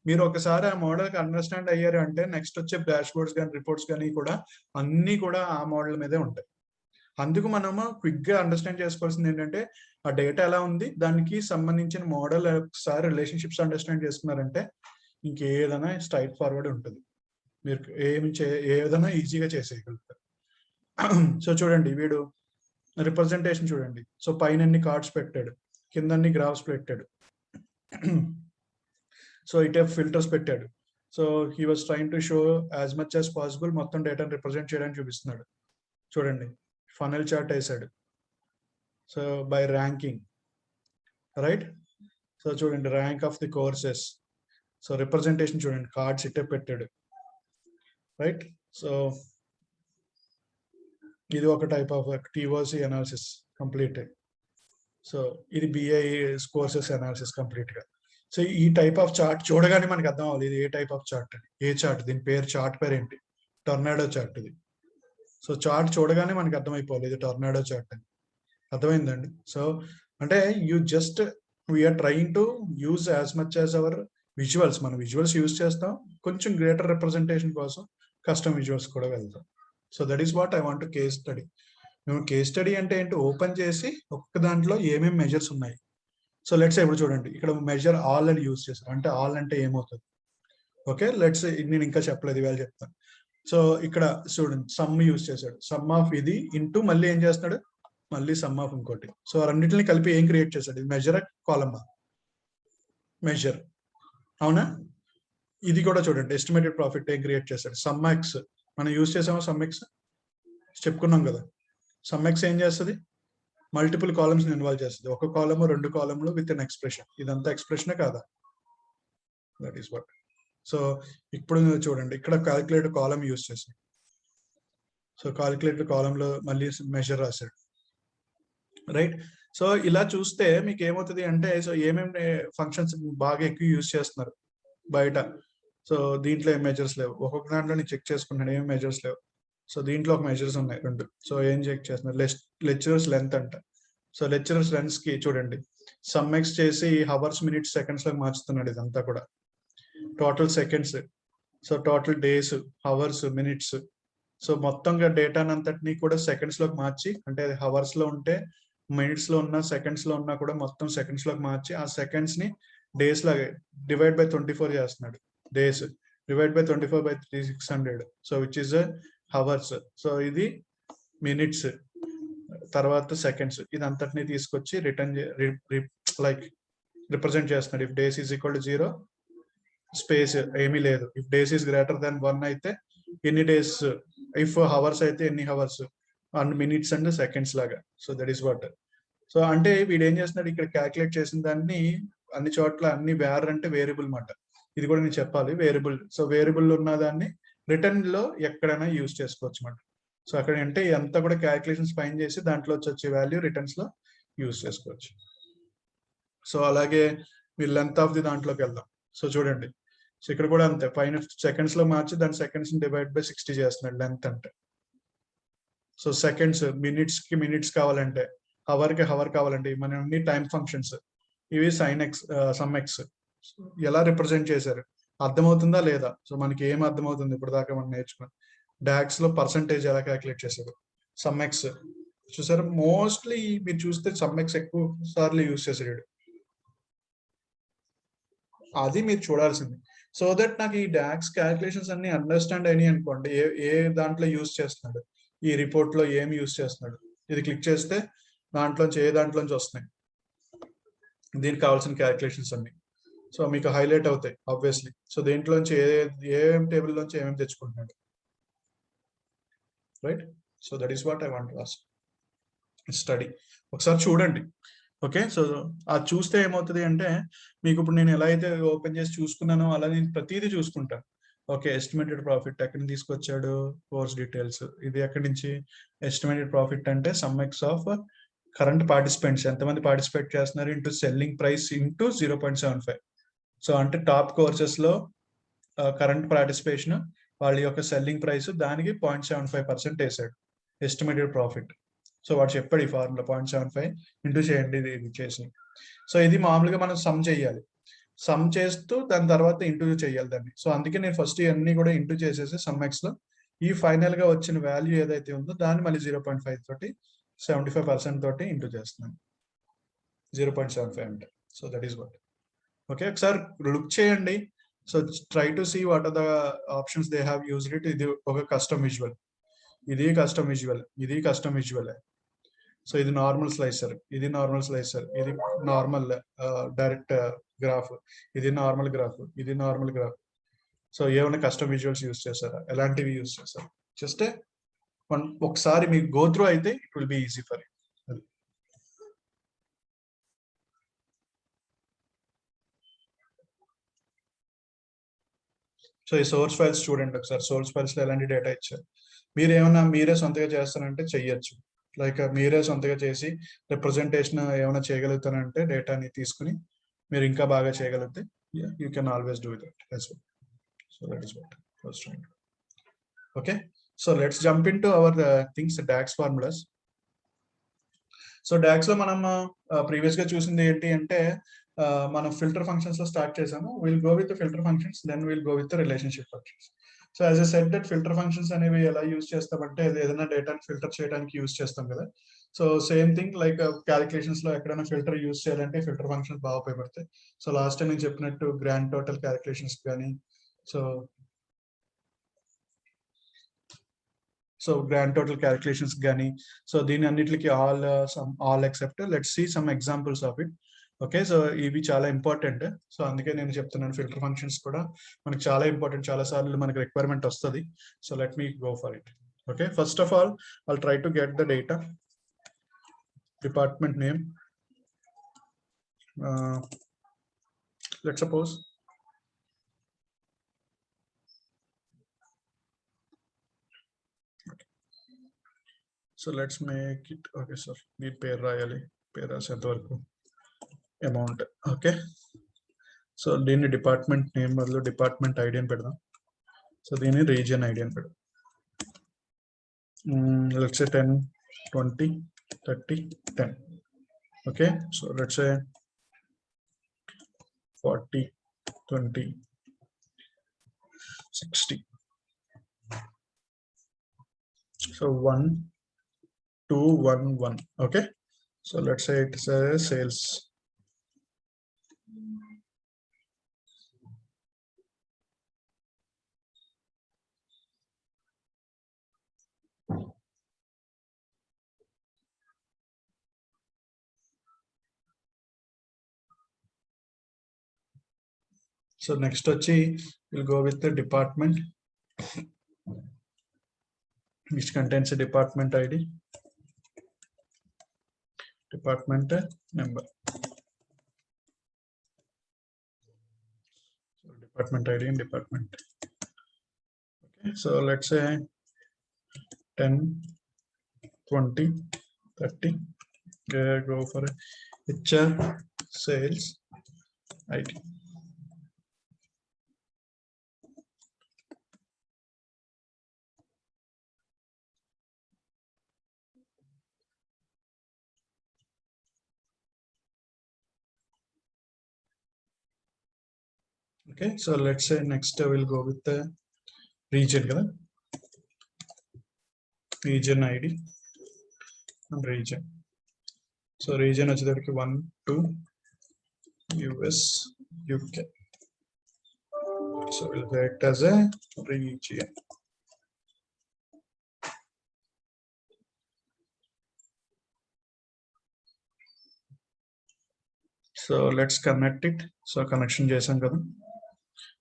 మీరు ఒకసారి ఆ మోడల్ కి అండర్స్టాండ్ అయ్యారు అంటే నెక్స్ట్ వచ్చే డాష్ బోర్డ్స్ కానీ రిపోర్ట్స్ కానీ కూడా అన్ని కూడా ఆ మోడల్ మీదే ఉంటాయి. అందుకు మనము క్విక్ గా అండర్స్టాండ్ చేసుకోవాల్సింది ఏంటంటే ఆ డేటా ఎలా ఉంది, దానికి సంబంధించిన మోడల్ ఒకసారి రిలేషన్షిప్స్ అండర్స్టాండ్ చేసుకున్నారంటే ఇంకేదైనా స్ట్రైట్ ఫార్వర్డ్ ఉంటుంది, మీరు ఏదైనా ఈజీగా చేసేయగలుగుతారు. సో చూడండి, వీడు రిప్రజెంటేషన్ చూడండి. సో పైన అన్ని కార్డ్స్ పెట్టాడు, కింద అన్ని గ్రాఫ్స్ పెట్టాడు, సో ఇటే ఫిల్టర్స్ పెట్టాడు. So he was trying to show as much as possible మొత్తం డేటాను రిప్రజెంట్ చేయడానికి చూపిస్తున్నాడు. చూడండి, ఫనల్ చార్ట్ వేసాడు, so by ranking, right. So చూడండి, rank of the courses. So representation చూడండి, కార్డ్స్ ఇట్టే పెట్టాడు, రైట్. సో ఇది ఒక type of TOC analysis complete. So ఇది బిఐ కోర్సెస్ అనాలిసిస్ కంప్లీట్ గా. సో ఈ టైప్ ఆఫ్ చార్ట్ చూడగానే మనకి అర్థం అవ్వాలి ఇది ఏ టైప్ ఆఫ్ చార్ట్ అని. ఏ చార్ట్, దీని పేరు, చార్ట్ పేరు ఏంటి, టొర్నాడో చార్ట్ ఇది. సో చార్ట్ చూడగానే మనకి అర్థమైపోవాలి ఇది టొర్నాడో చార్ట్ అని. అర్థమైందండి. సో అంటే you just we're trying to use as much as our visuals. మనం విజువల్స్ యూజ్ చేస్తాం, కొంచెం గ్రేటర్ రిప్రజెంటేషన్ కోసం కస్టమ్ విజువల్స్ కూడా వెళ్తాం. So that is what I want case study. మేము కేస్ స్టడీ అంటే ఏంటి, ఓపెన్ చేసి ఒక్క దాంట్లో ఏమేమి మెజర్స్ ఉన్నాయి. సో లెట్స్ ఇప్పుడు చూడండి, ఇక్కడ మెజర్ ఆల్ అని యూజ్ చేశారు. అంటే ఆల్ అంటే ఏమవుతుంది, ఓకే. లెట్స్, నేను ఇంకా చెప్పలేదు, ఇవాళ చెప్తాను. సో ఇక్కడ చూడండి, సమ్ యూజ్ చేశాడు, సమ్ ఆఫ్ ఇది ఇంటూ మళ్ళీ ఏం చేస్తున్నాడు, మళ్ళీ సమ్ ఆఫ్ ఇంకోటి. సో రెండింటిని కలిపి ఏం క్రియేట్ చేశాడు, ఇది మెజర్ కాలమ్, మెజర్, అవునా. ఇది కూడా చూడండి, ఎస్టిమేటెడ్ ప్రాఫిట్ ఏం క్రియేట్ చేశాడు, సమ్ ఎక్స్. మనం యూజ్ చేసాము సమ్ ఎక్స్, చెప్పుకున్నాం కదా. సమ్ ఎక్స్ ఏం చేస్తుంది, మల్టిపుల్ కాలమ్స్ ఇన్వాల్వ్ చేస్తుంది. ఒక కాలమ్, 2 కాలమ్లు విత్ అన్ ఎక్స్ప్రెషన్. ఇదంతా ఎక్స్ప్రెషనే కాదా, దట్ ఈస్ వాట్. సో ఇప్పుడు చూడండి, ఇక్కడ క్యాలిక్యులేటర్ కాలమ్ యూజ్ చేశాడు. సో క్యాలిక్యులేటర్ కాలమ్ లో మళ్ళీ మెజర్ రాశాడు, రైట్. సో ఇలా చూస్తే మీకు ఏమవుతుంది అంటే, సో ఏమేమి ఫంక్షన్స్ బాగా ఎక్కువ యూజ్ చేస్తున్నారు బయట. సో దీంట్లో ఏం మెజర్స్ లేవు, ఒక్కొక్క దాంట్లో నేను చెక్ చేసుకున్నాను ఏం మెజర్స్ లేవు. సో దీంట్లో ఒక మెజర్స్ ఉన్నాయి 2. సో ఏం చెక్ చేస్తున్నారు, లెక్చరర్స్ లెంత్ అంట. సో లెక్చరర్స్ లెన్స్ కి చూడండి, సమ్ ఎక్స్ చేసి హవర్స్, మినిట్స్, సెకండ్స్ లో మార్చుతున్నాడు. ఇదంతా కూడా total seconds, so total days, hours, minutes. So మొత్తంగా డేటాను అంతటినీ కూడా సెకండ్స్ లోకి మార్చి, అంటే అది హవర్స్ లో ఉంటే, మినిట్స్ లో ఉన్నా, సెకండ్స్ లో ఉన్నా కూడా మొత్తం సెకండ్స్ లోకి మార్చి, ఆ సెకండ్స్ ని డేస్ లాగా డివైడ్ బై 24 చేస్తున్నాడు. Days divide by 24/3600, so which is hours. So ఇది మినిట్స్, తర్వాత సెకండ్స్, ఇది అంతటినీ తీసుకొచ్చి రిటర్న్ లైక్ రిప్రజెంట్ చేస్తున్నాడు. If days is equal to 0, space ఏమీ లేదు. If days is greater than 1 అయితే ఎన్ని డేస్, ఇఫ్ హవర్స్ అయితే ఎన్ని hours, and minutes and seconds లాగా. So that is what. So అంటే వీడు ఏం చేస్తున్నాడు, ఇక్కడ క్యాల్కులేట్ చేసిన దాన్ని అన్ని చోట్ల, అన్ని వేర్ అంటే వేరియబుల్ మాట, ఇది కూడా నేను చెప్పాలి, వేరియబుల్. సో వేరియబుల్ ఉన్న దాన్ని రిటర్న్ లో ఎక్కడైనా యూజ్ చేసుకోవచ్చు అన్నమాట. సో అక్కడ అంటే అంతా కూడా క్యాల్కులేషన్స్ ఫైన్ చేసి దాంట్లో వచ్చే వాల్యూ రిటర్న్స్ లో యూజ్ చేసుకోవచ్చు. సో అలాగే మీరు లెంత్ ఆఫ్ ది దాంట్లోకి వెళ్దాం. సో చూడండి, సో ఇక్కడ కూడా అంతే, పైన సెకండ్స్ లో మార్చి దాని సెకండ్స్ డివైడ్ బై 60 చేస్తున్నాడు లెంత్ అంటే. సో సెకండ్స్, మినిట్స్ కి మినిట్స్ కావాలంటే, హవర్ కి హవర్ కావాలంటే, మన అన్ని టైం ఫంక్షన్స్. ఇవి సైన్ ఎక్స్, సమ్ ఎక్స్ ఎలా రిప్రజెంట్ చేశారు అర్థమవుతుందా లేదా? సో మనకి ఏం అర్థమవుతుంది ఇప్పుడు దాకా మనం నేర్చుకున్నాం. డాక్స్ లో పర్సంటేజ్ ఎలా క్యాలిక్యులేట్ చేశారు, సమ్ ఎక్స్ చూసారు. మోస్ట్లీ మీరు చూస్తే సమ్ ఎక్స్ ఎక్కువ సార్లు యూజ్ చేసాడు, అది మీరు చూడాల్సింది. సో దట్ నాకు ఈ డాక్స్ క్యాలిక్యులేషన్స్ అన్ని అండర్స్టాండ్ అయినాయి అనుకోండి, ఏ ఏ దాంట్లో యూజ్ చేస్తున్నాడు, ఈ రిపోర్ట్ లో ఏం యూజ్ చేస్తున్నాడు, ఇది క్లిక్ చేస్తే దాంట్లోంచి ఏ దాంట్లోంచి వస్తున్నాయి దీనికి కావాల్సిన క్యాలిక్యులేషన్స్ అన్ని. సో మీకు హైలైట్ అవుతాయి ఆబ్వియస్లీ. సో దేంట్లోంచి ఏ టేబుల్ లోంచి ఏమేమి తెచ్చుకుంటున్నాడు, right? So that is what I want to ask. Study ఒకసారి చూడండి, ఓకే? సో అది చూస్తే ఏమవుతుంది అంటే మీకు ఇప్పుడు నేను ఎలా అయితే ఓపెన్ చేసి చూసుకున్నానో అలా నేను ప్రతిదీ చూసుకుంటాను. ఓకే, ఎస్టిమేటెడ్ ప్రాఫిట్ ఎక్కడి నుంచి తీసుకొచ్చాడు, కోర్స్ డీటెయిల్స్, ఇది ఎక్కడి నుంచి ఎస్టిమేటెడ్ ప్రాఫిట్ అంటే some X of current participants, ఎంతమంది పార్టిసిపేట్ చేస్తున్నారు into selling price into 0.75. So అంటే టాప్ కోర్సెస్ లో కరెంట్ పార్టిసిపేషన్ వాళ్ళ యొక్క సెల్లింగ్ ప్రైస్ దానికి 0.75% వేసాడు ఎస్టిమేటెడ్ ప్రాఫిట్. సో వాడు చెప్పాడు ఈ ఫార్ములా 0.75 ఇంటూ చేయండి ఇది చేసి. సో ఇది మామూలుగా మనం సమ్ చేయాలి, సమ్ చేస్తూ దాని తర్వాత ఇంటూ చేయాలి దాన్ని. సో అందుకే నేను ఫస్ట్ ఇవన్నీ కూడా ఇంటూ చేసేసి సమ్ ఎక్స్ లో ఈ ఫైనల్ గా వచ్చిన వాల్యూ ఏదైతే ఉందో దాన్ని మళ్ళీ 0.5 తోటి 75% తోటి ఇంటూ చేస్తున్నాను 0.75 అంటే. So that is what. Okay, ఒకసారి లుక్ చేయండి. So try to see what are the options they have used it. ఇది ఒక కస్టమ్ విజువల్, ఇది కస్టమ్ విజువల్, ఇది కస్టమ్ విజువల్. సో ఇది నార్మల్ స్లైసర్, ఇది నార్మల్ స్లైసర్, ఇది నార్మల్ డైరెక్ట్ గ్రాఫ్, ఇది నార్మల్ గ్రాఫ్, ఇది నార్మల్ గ్రాఫ్. సో ఏమైనా కస్టమ్ విజువల్స్ యూజ్ చేస్తారా, ఎలాంటివి యూజ్ చేస్తారు? జస్ట్ ఒకసారి మీకు గో త్రూ అయితే it will be easy for you. So ఈ సోర్స్ ఫైల్స్ చూడండి ఒకసారి, సోర్స్ ఫైల్స్ లో ఎలాంటి డేటా ఇచ్చారు. మీరు ఏమైనా మీరే సొంతగా చేస్తారంటే చెయ్యొచ్చు, లైక్ మీరే సొంతగా చేసి రిప్రజెంటేషన్ ఏమైనా చేయగలుగుతానంటే డేటాని తీసుకుని మీరు ఇంకా బాగా చేయగలిగితే you can always do that as well. So that is what first. Okay, so let's jump in to our things, DAX formulas. So DAX లో మనం ప్రీవియస్ గా చూసింది ఏంటి అంటే మనం ఫిల్టర్ ఫంక్షన్స్ లో స్టార్ట్ చేసాము. Will go with filter functions, then will go with relationship functions. So as a set that filter functions అనేవి ఎలా యూజ్ చేస్తామంటే ఏదైనా డేటాని ఫిల్టర్ చేయడానికి యూజ్ చేస్తాం కదా. So same thing like calculations లో ఎక్కడైనా ఫిల్టర్ యూజ్ చేయాలంటే ఫిల్టర్ ఫంక్షన్స్ బాగా ఉపయోగపడతాయి. సో లాస్ట్ టైం నేను చెప్పినట్టు గ్రాండ్ టోటల్ క్యాలిక్యులేషన్స్ కానీ, సో గ్రాండ్ టోటల్ క్యాలిక్యులేషన్స్ కానీ, సో దీని అన్నిటికి all except let's see some examples of it. Okay, so ఇవి చాలా ఇంపార్టెంట్. సో అందుకే నేను చెప్తున్నాను ఫిల్టర్ ఫంక్షన్స్ కూడా మనకి చాలా ఇంపార్టెంట్, చాలా సార్లు మనకి రిక్వైర్మెంట్ వస్తుంది. So let me go for it. Okay, first of all I'll try to get the data, department name, let's suppose so let's make it. Okay sir, మీ పేరు రాయాలి, పేరు రాసేంత వరకు అమౌంట్. ఓకే, సో దీన్ని డిపార్ట్మెంట్ నేమ్ బదులు department ID అని పెడదాం. సో దీన్ని రీజియన్ ఐడి అని పెడదాం. Let's say 10, 20, 30, 10. Okay, so let's say 40, 20, 60. So 1, 2, 1, 1. Okay, so let's say it's a sales. So next we'll go with the department, which contains a department ID, department number. So department ID and department. Okay, so let's say 10, 20, 30. Go for HR sales ID. Okay, so let's say next we'll go with the region kada, region ID and region. So region వచ్చేటప్పటికి 1 2 US UK. So we'll get as a region. So let's connect it. So connection చేసాం కదా.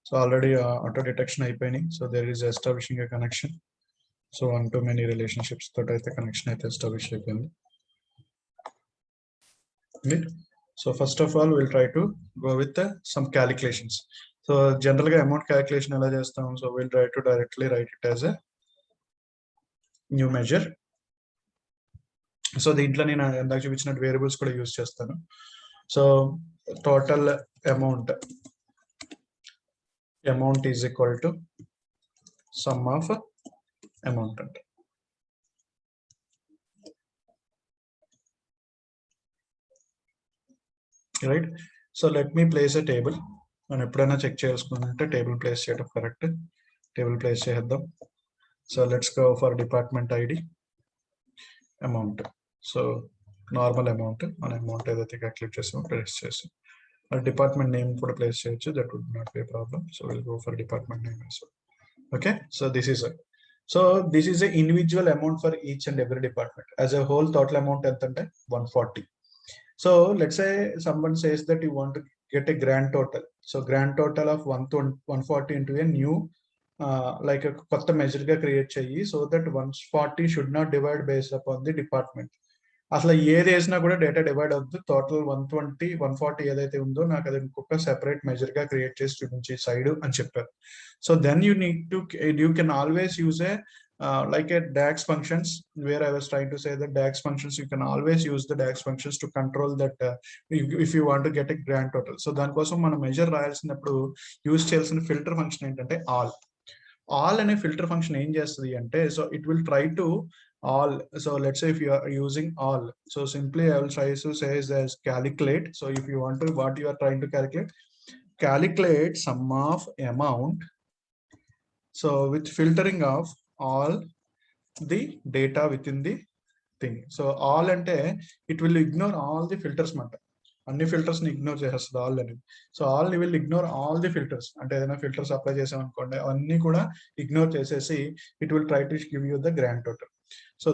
So already auto detection అయిపోయినాయి. So there is establishing a connection. So one to many relationships తోటి అయితే connection అయితే establish అయిపోయింది. Okay. So first of all, we'll try to go with some calculations. So generally amount calculation ఎలా చేస్తాం? So we'll try to directly write it as a new measure. So దీంట్లో నేను ఇందాక చూపించిన వేరియబుల్స్ కూడా use చేస్తాను. So total amount is equal to sum of amount. Right? So let me place a table. మనం ఎప్పుడైనా చెక్ చేసుకున్నట్టే table place చేయడం కరెక్ట్. టేబుల్ ప్లేస్ చేద్దాం. So let's go for department ID amount. So normal amount, మన amount ఏదైతే calculate చేసామో place చేసాం. Department name కూడా ప్లేస్ చేయొచ్చు, that would not be problem. So will go for department name also. Okay, so this is this is a individual amount for each and every department. As a whole total amount ఎంత అంటే 140. So let's say someone says that you want to get a grand total. So grand total of 140 into a new like a kotta measure ga create cheyi, so that 140 should not divide based upon the department. అసలు ఏది వేసినా కూడా data divide అవుతుంది. Total 120 140 ఏదైతే ఉందో నాకు అది ఇంకొక సెపరేట్ మెజర్ గా క్రియేట్ చేసి చూపించి సైడ్ అని చెప్పారు. So then you can always use a like a DAX functions, where I was trying to say that DAX functions, you can always use the DAX functions to control that if you want to get a grand total. So దాని కోసం మనం measure రాయాల్సినప్పుడు use చేయాల్సిన filter function ఏంటంటే all అనే filter function ఏం చేస్తుంది అంటే, so it will try to all. So let's say if you are using all, so simply I will try to say as calculate. So if you want to, what you are trying to calculate sum of amount, so with filtering of all the data within the thing. So all ante it will ignore all the filters mata, అన్ని filters ని ignore చేసేస్తుంది all అనేది. So all will ignore all the filters, అంటే ఏదైనా filters apply చేసాం అనుకోండి అవన్నీ కూడా ఇగ్నోర్ చేసేసి it will try to give you the grand total. So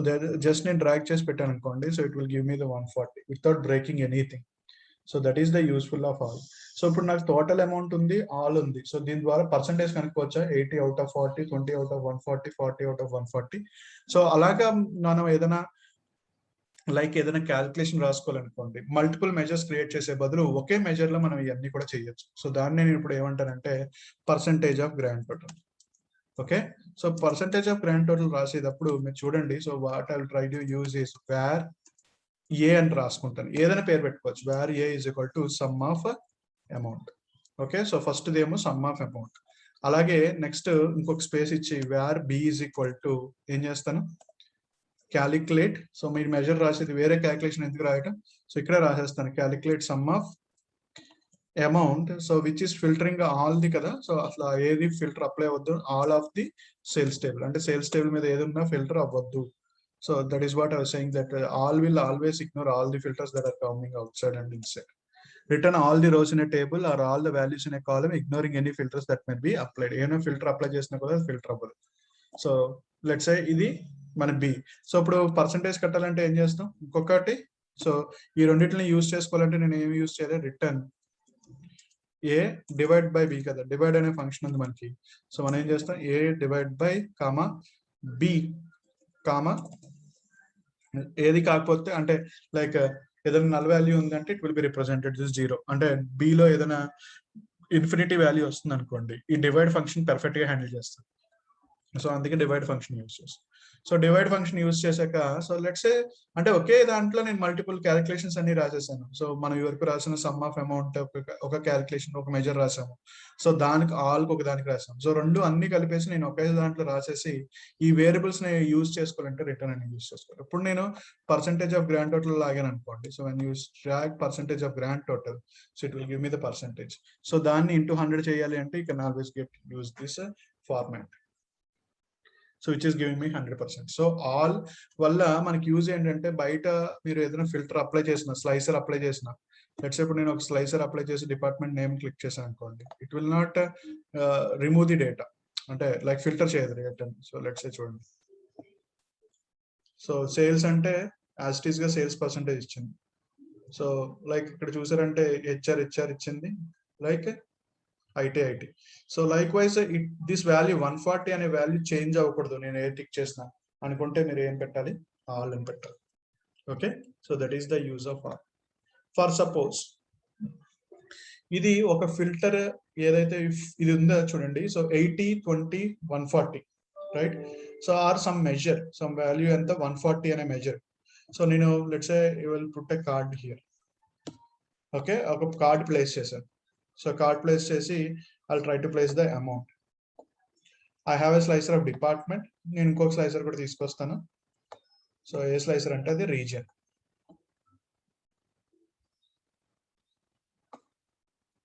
just నేను డ్రాగ్ చేసి పెట్టాను అనుకోండి, so it will give me the 140 without breaking anything. So that is the useful of all. So ఇప్పుడు నాకు టోటల్ అమౌంట్ ఉంది, all ఉంది. So దీని ద్వారా percentage కనుక్కోవచ్చా, 80 out of 40, 20 out of 140, 40 out of 140. So అలాగా మనం ఏదైనా లైక్ ఏదైనా క్యాల్కులేషన్ రాసుకోవాలనుకోండి, మల్టిపుల్ మెజర్స్ క్రియేట్ చేసే బదులు ఒకే మెజర్ లో మనం ఇవన్నీ కూడా చేయొచ్చు. సో దాన్ని నేను ఇప్పుడు ఏమంటానంటే percentage of grand total. Okay, so percentage of grand total రాసేటప్పుడు మీరు చూడండి, so what I will try to use is where A అని రాసుకుంటాను. ఏదైనా పేరు పెట్టుకోవచ్చు. Where A is equal to sum of amount. Okay, so first దేమో sum of amount. అలాగే నెక్స్ట్ ఇంకొక స్పేస్ ఇచ్చి where B is equal to ఏం చేస్తాను, క్యాలిక్యులేట్. సో మీరు మెజర్ రాసేది వేరే క్యాలిక్యులేషన్ ఎందుకు రాయటం, సో ఇక్కడ రాసేస్తాను calculate sum of amount. So which is filtering all the కదా. సో అసలు ఏది ఫిల్టర్ అప్లై అవ్వద్దు, all of the sales table, అంటే సేల్స్ టేబుల్ మీద ఏది ఉన్నా ఫిల్టర్ అవ్వద్దు. So that is what I was saying, that all will always ignore all the filters that are coming outside and inside. Return all the rows in a table or all the values in a column, ignoring any filters that may be applied. ఏమైనా filter apply చేసినా కూడా filter అవ్వదు. So let's సే ఇది మన B. So ఇప్పుడు percentage కట్టాలంటే ఏం చేస్తాం, ఇంకొకటి. సో ఈ రెండింటిని యూజ్ చేసుకోవాలంటే నేను ఏమి యూజ్ చేయాలి, return A divide by B కదా. డివైడ్ అనే ఫంక్షన్ ఉంది మనకి. సో మనం ఏం చేస్తాం, A divide by comma B comma ఏది కాకపోతే, అంటే లైక్ ఏదైనా నల్ వాల్యూ ఉందంటే it will be represented this 0. అంటే బిలో ఏదైనా ఇన్ఫినిటీ వాల్యూ వస్తుంది అనుకోండి, ఈ డివైడ్ ఫంక్షన్ పర్ఫెక్ట్ గా హ్యాండిల్ చేస్తుంది. సో అందుకే డివైడ్ ఫంక్షన్ యూజ్ చేస్తాం. సో డివైడ్ ఫంక్షన్ యూజ్ చేశాక సో లెట్స్ సే అంటే ఒకే దాంట్లో నేను మల్టిపుల్ క్యాలిక్యులేషన్స్ అన్ని రాసేసాను. సో మనం వరకు రాసిన సమ్ ఆఫ్ అమౌంట్ ఒక క్యాలిక్యులేషన్ ఒక మెజర్ రాసాము. సో దానికి ఆల్కి ఒక దానికి రాసాము. సో రెండు అన్ని కలిపేసి నేను ఒకే దాంట్లో రాసేసి ఈ వేరియబుల్స్ ని యూజ్ చేసుకోవాలంటే రిటర్న్ అని యూజ్ చేసుకోవాలి. ఇప్పుడు నేను పర్సెంటేజ్ ఆఫ్ గ్రాండ్ టోటల్ లాగాను అనుకోండి. So when use drag percentage of grand total so it will give me the percentage. So దాన్ని ఇంటూ 100 చేయాలి అంటే you can always get use this format. So which is giving me 100%. So all వల్ల మనకి use ఏంటంటే బయట మీరు ఏదైనా filter apply చేసిన స్లైసర్ అప్లై చేసిన లెట్స్ ఇప్పుడు నేను ఒక స్లైసర్ అప్లై చేసి డిపార్ట్మెంట్ నేమ్ క్లిక్ చేశాను అనుకోండి, it will not remove the data, అంటే లైక్ ఫిల్టర్ చేయదు రిటర్న్. సో లెట్స్ చూడండి. సో సేల్స్ అంటే యాజ్ ఇట్ ఈస్ గా సేల్స్ పర్సెంటేజ్ ఇచ్చింది. సో లైక్ ఇక్కడ చూసారంటే హెచ్ఆర్ ఇచ్చింది, like IT. So like wise this value 140 అనే వాల్యూ చేంజ్ అవ్వకూడదు నేను ఏ టిక్ చేసిన అనుకుంటే మీరు ఏం పెట్టాలి, ఆల్ అని పెట్టాలి. Okay, so that is the use of all. For suppose ఇది ఒక ఫిల్టర్ ఏదైతే ఇది ఉందో చూడండి. So 80, 20, 140 right. So our sum measure sum value ఎంత 140 అనే మెజర్. సో నేను let's say you will put a card here. Okay, ఒక కార్డ్ ప్లేస్ చేశాను. సో కార్డ్ ప్లేస్ చేసి I'll try to place the amount. I have a slicer of department. నేను ఇంకొక slicer కూడా తీసుకొస్తాను. సో ఏ స్లైసర్ అంటే అది రీజియన్.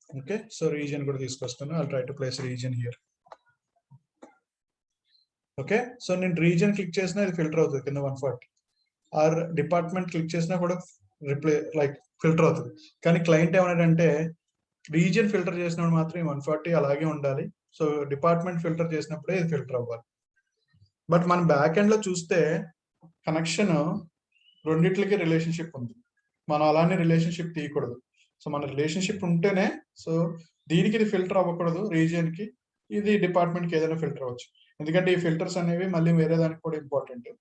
ఓకే, సో రీజియన్ కూడా తీసుకొస్తాను. I'll try to place region here. Okay, so నేను రీజియన్ క్లిక్ చేసినా ఇది ఫిల్టర్ అవుతుంది కింద 140. ఆర్ డిపార్ట్మెంట్ క్లిక్ చేసినా కూడా లైక్ ఫిల్టర్ అవుతుంది. కానీ క్లయింట్ ఏమన్నాడంటే రీజియన్ ఫిల్టర్ చేసినప్పుడు మాత్రం 140 అలాగే ఉండాలి. సో డిపార్ట్మెంట్ ఫిల్టర్ చేసినప్పుడే ఇది ఫిల్టర్ అవ్వాలి. బట్ మన బ్యాక్ ఎండ్ లో చూస్తే కనెక్షన్ రెండిట్లకి రిలేషన్షిప్ ఉంది. మనం అలానే రిలేషన్షిప్ తీయకూడదు. సో మన రిలేషన్షిప్ ఉంటేనే సో దీనికి ఇది ఫిల్టర్ అవ్వకూడదు, రీజియన్ కి ఇది డిపార్ట్మెంట్ కి ఏదైనా ఫిల్టర్ అవ్వచ్చు. ఎందుకంటే ఈ ఫిల్టర్స్ అనేవి మళ్ళీ వేరే దానికి కూడా ఇంపార్టెంట్.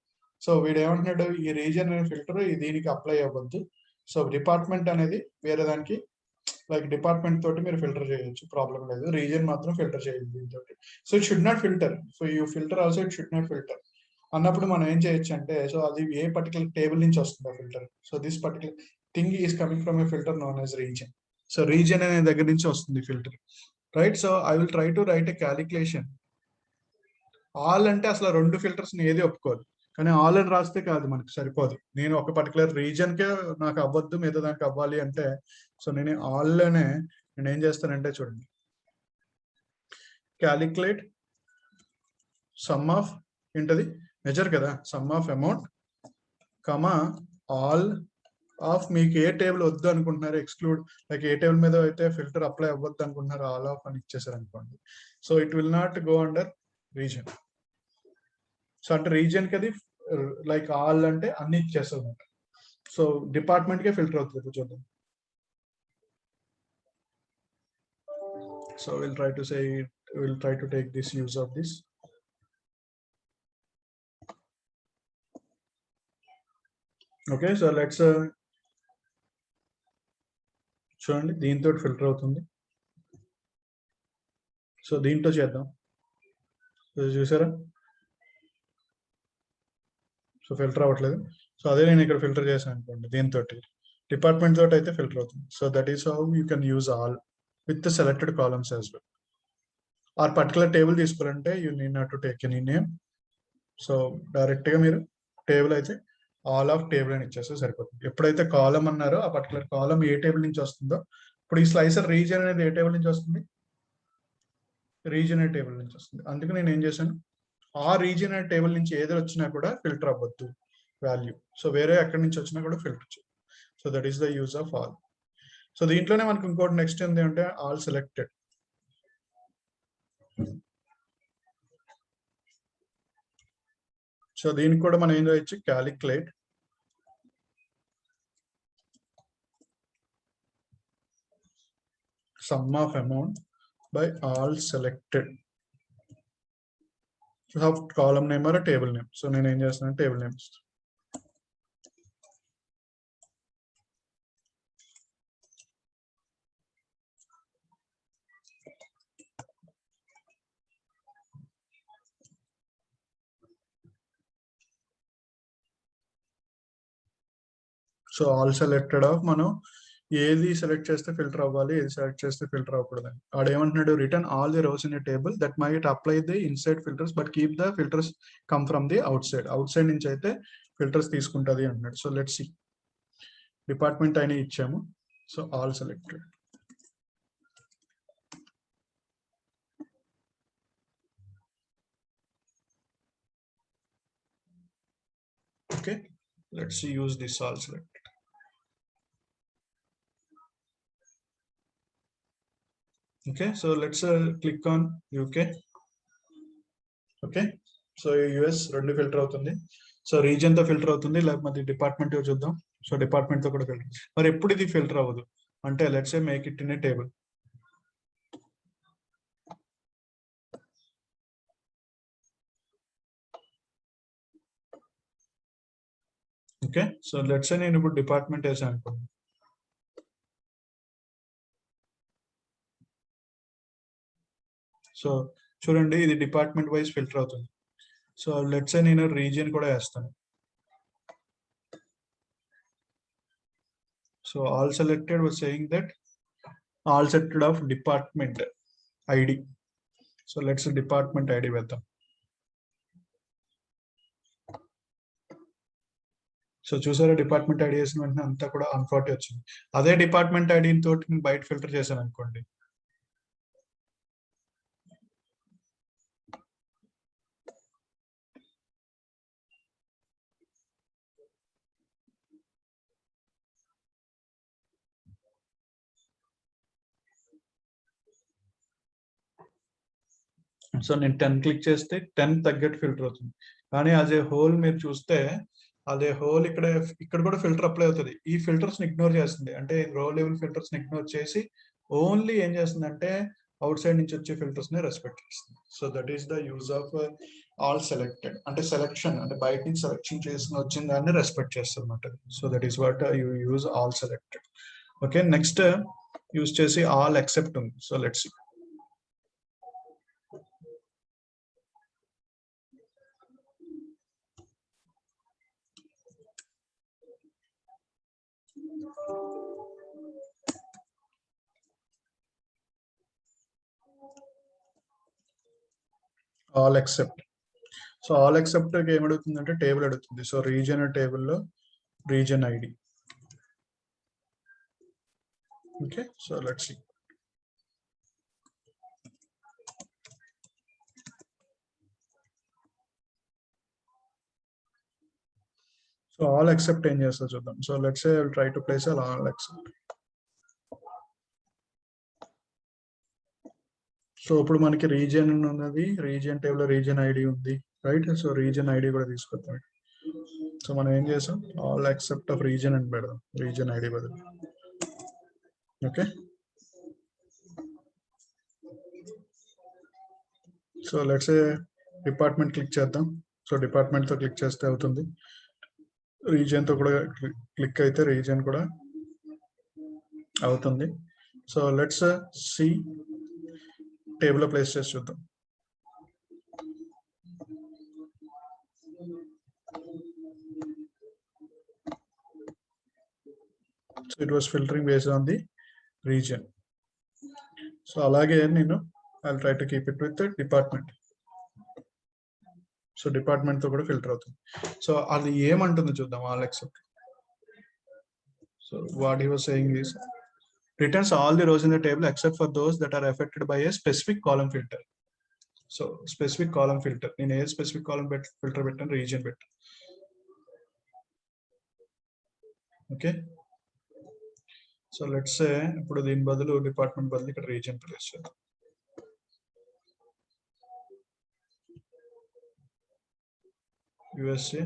సో వీడు ఏమంటున్నాడు, ఈ రీజియన్ అనే ఫిల్టర్ దీనికి అప్లై అవ్వద్దు. సో డిపార్ట్మెంట్ అనేది వేరే దానికి లైక్ డిపార్ట్మెంట్ తోటి మీరు ఫిల్టర్ చేయొచ్చు, ప్రాబ్లం లేదు. రీజియన్ మాత్రం ఫిల్టర్ చేయదు దీంతో. So it should not filter. So you filter also it should not filter అన్నప్పుడు మనం ఏం చేయొచ్చు అంటే సో అది ఏ పర్టికులర్ టేబుల్ నుంచి వస్తుంది ఆ filter. So this particular thing is coming from A filter known as region. So region అనే దగ్గర నుంచి వస్తుంది filter, right. So I will try to right a calculation. All అంటే అసలు రెండు ఫిల్టర్స్ ని ఏది ఒప్పుకోదు, కానీ ఆల్ అని రాస్తే కాదు మనకు సరిపోదు. నేను ఒక పర్టికులర్ రీజన్ కే నాకు అవ్వద్దు, మీద దానికి అవ్వాలి అంటే సో నేను ఆల్ లోనే నేను ఏం చేస్తానంటే చూడండి, క్యాలిక్యులేట్ సమ్ ఆఫ్ ఏంటది మెజర్ కదా, some of amount comma all of. మీకు ఏ టేబుల్ వద్దు అనుకుంటున్నారు ఎక్స్క్లూడ్, లైక్ ఏ టేబుల్ మీద అయితే ఫిల్టర్ అప్లై అవ్వద్దు అనుకుంటున్నారు ఆల్ ఆఫ్ అని ఇచ్చేసారు అనుకోండి. So it will not go under reason. So అంటే రీజియన్ కి అది లైక్ ఆల్ అంటే అన్ని ఇచ్చేస్తుంది అనమాట. సో డిపార్ట్మెంట్ కే ఫిల్టర్ అవుతుంది చూద్దాం. So will try to take this use of this. Okay, so let's చూడండి దీంతో ఫిల్టర్ అవుతుంది. సో దీంతో చేద్దాం. చూసారా, సో ఫిల్టర్ అవ్వట్లేదు. సో అదే నేను ఇక్కడ ఫిల్టర్ చేశాను అనుకోండి, దీంతో డిపార్ట్మెంట్ తోటి అయితే ఫిల్టర్ అవుతుంది. So that is how you can use all with the selected columns as well. Or particular table తీసుకోవాలంటే you need not to take any name. So direct గా మీరు టేబుల్ అయితే ఆల్ ఆఫ్ టేబుల్ అని ఇచ్చేస్తే సరిపోతుంది. ఎప్పుడైతే కాలం అన్నారో ఆ పర్టికులర్ కాలం ఏ టేబుల్ నుంచి వస్తుందో, ఇప్పుడు ఈ స్లైసర్ రీజియన్ అనేది ఏ టేబుల్ నుంచి వస్తుంది, రీజియన్ అనే టేబుల్ నుంచి వస్తుంది. అందుకే నేను ఏం చేశాను, ఆ రీజియన్ అనే టేబుల్ నుంచి ఏదో వచ్చినా కూడా ఫిల్టర్ అవ్వద్దు వాల్యూ. సో వేరే ఎక్కడి నుంచి వచ్చినా కూడా ఫిల్టర్ చేయదు. So that is the use of all. So దీంట్లోనే మనకు ఇంకోటి నెక్స్ట్ ఏంటి అంటే ఆల్ సెలెక్టెడ్. సో దీనికి కూడా మనం ఏం చేయొచ్చు, calculate sum of amount by all selected of column name or table name. So నేను ఏం చేస్తాను, టేబుల్ నేమ్ ఇస్తాను. సో ఆల్ సెలెక్టెడ్ ఆఫ్ మనం ఏది సెలెక్ట్ చేస్తే ఫిల్టర్ అవ్వాలి, ఏది సెలెక్ట్ చేస్తే ఫిల్టర్ అవ్వకూడదు అని. ఆడ ఏమంటున్నాడు, written all the rows in a table that might apply the inside filters but keep the filters come from the out side నుంచి అయితే ఫిల్టర్స్ తీసుకుంటది అంటున్నాడు. సో లెట్స్ సి, డిపార్ట్మెంట్ అయినా ఇచ్చాము. So all selected. Okay, let's use this all selected. Okay, so let's click on UK. Okay, so US రెండు filter అవుతుంది. So region తో filter అవుతుంది, లేకపోతే డిపార్ట్మెంట్ చూద్దాం. సో డిపార్ట్మెంట్ తో కూడా ఫిల్టర్. మరి ఎప్పుడు ఇది ఫిల్టర్ అవ్వదు అంటే let's say make it in a table. Okay, so let's సే నేను ఇప్పుడు డిపార్ట్మెంట్ వేసాను అనుకోండి. సో చూడండి, ఇది డిపార్ట్మెంట్ వైజ్ ఫిల్టర్ అవుతుంది. సో లెట్స్ సే నేను రీజియన్ కూడా వేస్తాను. So all selected was saying that all selected of department ID. So let's department ID వేద్దాం. సో చూసారా, డిపార్ట్మెంట్ ఐడి వేసిన వెంటనే అంతా కూడా 140 వచ్చింది. అదే డిపార్ట్మెంట్ ఐడి తోటి నేను బయట ఫిల్టర్ చేశాను అనుకోండి. సో నేను 10 క్లిక్ చేస్తే 10 తగ్గట్టు ఫిల్టర్ అవుతుంది. కానీ అదే హోల్ మీరు చూస్తే అదే హోల్ ఇక్కడ కూడా ఫిల్టర్ అప్లై అవుతుంది. ఈ ఫిల్టర్స్ ని ఇగ్నోర్ చేస్తుంది, అంటే రో లెవెల్ ఫిల్టర్స్ ని ఇగ్నోర్ చేసి ఓన్లీ ఏం చేస్తుంది అంటే అవుట్ సైడ్ నుంచి వచ్చే ఫిల్టర్స్ ని రెస్పెక్ట్ చేస్తుంది. So that is the use of all selected, అంటే సెలెక్షన్ అంటే బయట నుంచి సెలెక్షన్ చేసిన వచ్చిన దాన్ని రెస్పెక్ట్ చేస్తుంది అన్నమాట. So that is what you use all selected. Okay, next use చేసి ఆల్ ఎక్సెప్ట్ ఉంది. So let's see. All except. So all except ఏమడుగుతుందంటే టేబుల్ అడుగుతుంది. సో రీజియన్ టేబుల్లో region ID. Okay, so let's see. So all except ఏం చేస్తా చూద్దాం. So let's say I will try to place all except. So ఇప్పుడు మనకి region ఉన్నది, region table region ID ఉంది, రైట్. సో రీజియన్ ఐడి కూడా తీసుకొద్దాం. సో మనం ఏం చేసాం, ఆల్ ఎక్సెప్ట్ ఆఫ్ రీజియన్ అని పెడదాం, రీజియన్ ఐడి బదులు. Okay, so let's A department click చేద్దాం. సో డిపార్ట్మెంట్ తో క్లిక్ చేస్తే అవుతుంది. రీజియన్ తో కూడా క్లిక్ అయితే రీజియన్ కూడా అవుతుంది. So let's see, table place చేసి చూద్దాం. So it was filtering based on the region. So అలాగే నేను I try to keep it with department. So department తో కూడా ఫిల్టర్ అవుతుంది. సో అది ఏమంటుంది చూద్దాం, all except. So what he was saying is returns all the rows in the table except for those that are affected by a specific column filter. So specific column filter, in a specific column filter పెట్టాను, region పెట్టాను. Okay, so let's సే ఇప్పుడు దీని బదులు department బదులు ఇక్కడ region place చేద్దాం. USA,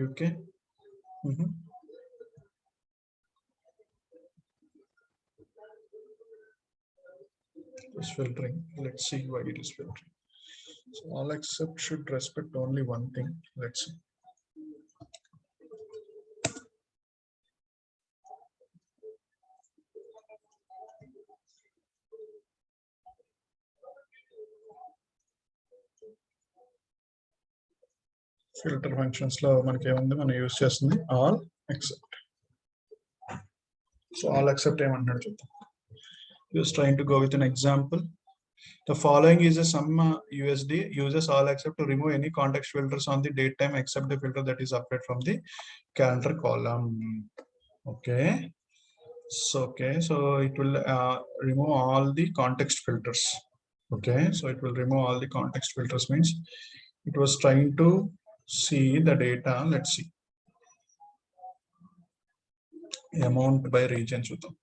UK. It's filtering. Let's see why it is filtering. So all except should respect only one thing. Let's see. Filter functions lo manaki emundi mana use chestundi all accept. So all accept ఏమంటున్నాడు చూద్దాం. Just trying to go with an example. The following is a sum USD uses all accept to remove any context filters on the date time except the filter that is applied from the calendar column. Okay. So it will remove all the context filters. Okay, so it will remove all the context filters means it was trying to see the data. Let's see. Amount by region చూద్దాం.